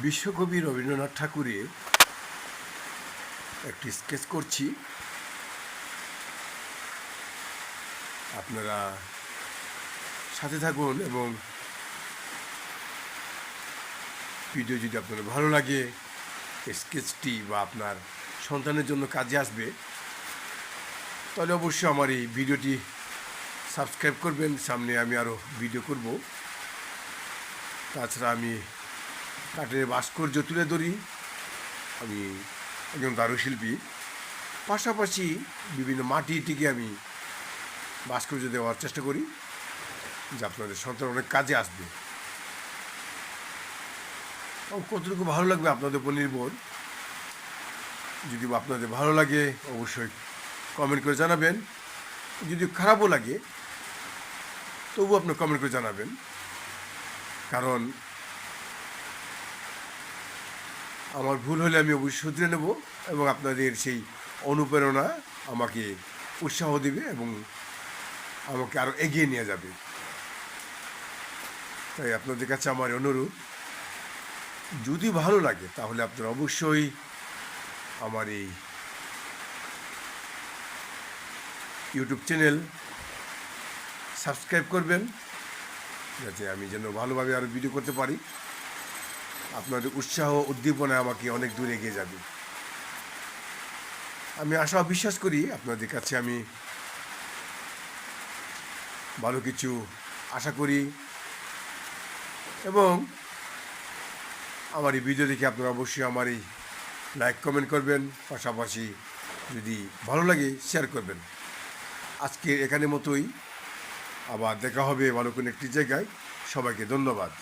বিশ্বকবি রবীন্দ্রনাথ ঠাকুরের একটি স্কেচ করছি। আপনারা সাথে থাকুন এবং ভিডিও যদি আপনাদের ভালো লাগে, স্কেচটি বা আপনার সন্তানের জন্য কাজে আসবে, তাহলে অবশ্যই আমার এই ভিডিওটি সাবস্ক্রাইব করবেন। সামনে আমি আরও ভিডিও করব। তাছাড়া আমি কাঠের ভাস্কর্য তুলে ধরি। আমি একজন কারুশিল্পী, পাশাপাশি বিভিন্ন মাটিটিকে আমি ভাস্কর্য দেওয়ার চেষ্টা করি, যা আপনাদের সন্তান অনেক কাজে আসবে। কতটুকু ভালো লাগবে আপনাদের উপর নির্ভর। যদি আপনাদের ভালো লাগে অবশ্যই কমেন্ট করে জানাবেন। যদি খারাপও লাগে তবু আপনি কমেন্ট করে জানাবেন, কারণ আমার ভুল হলে আমি অবশ্যই শুধরে নেব এবং আপনাদের সেই অনুপ্রেরণা আমাকে উৎসাহ দেবে এবং আমাকে আরও এগিয়ে নিয়ে যাবে। তাই আপনাদের কাছে আমার অনুরোধ, যদি ভালো লাগে তাহলে আপনারা অবশ্যই আমার এই ইউটিউব চ্যানেল সাবস্ক্রাইব করবেন, যাতে আমি যেন ভালোভাবে আরও ভিডিও করতে পারি। আপনাদের উৎসাহ উদ্দীপনায় আমাকে অনেক দূর এগিয়ে যাবে। আমি আশা বিশ্বাস করি আপনাদের কাছে আমি ভালো কিছু আশা করি এবং আমার এই ভিডিও দেখে আপনারা অবশ্যই আমার এই লাইক কমেন্ট করবেন, পাশাপাশি যদি ভালো লাগে শেয়ার করবেন। আজকে এখানে মতোই, আবার দেখা হবে ভালো কোনো একটি জায়গায়। সবাইকে ধন্যবাদ।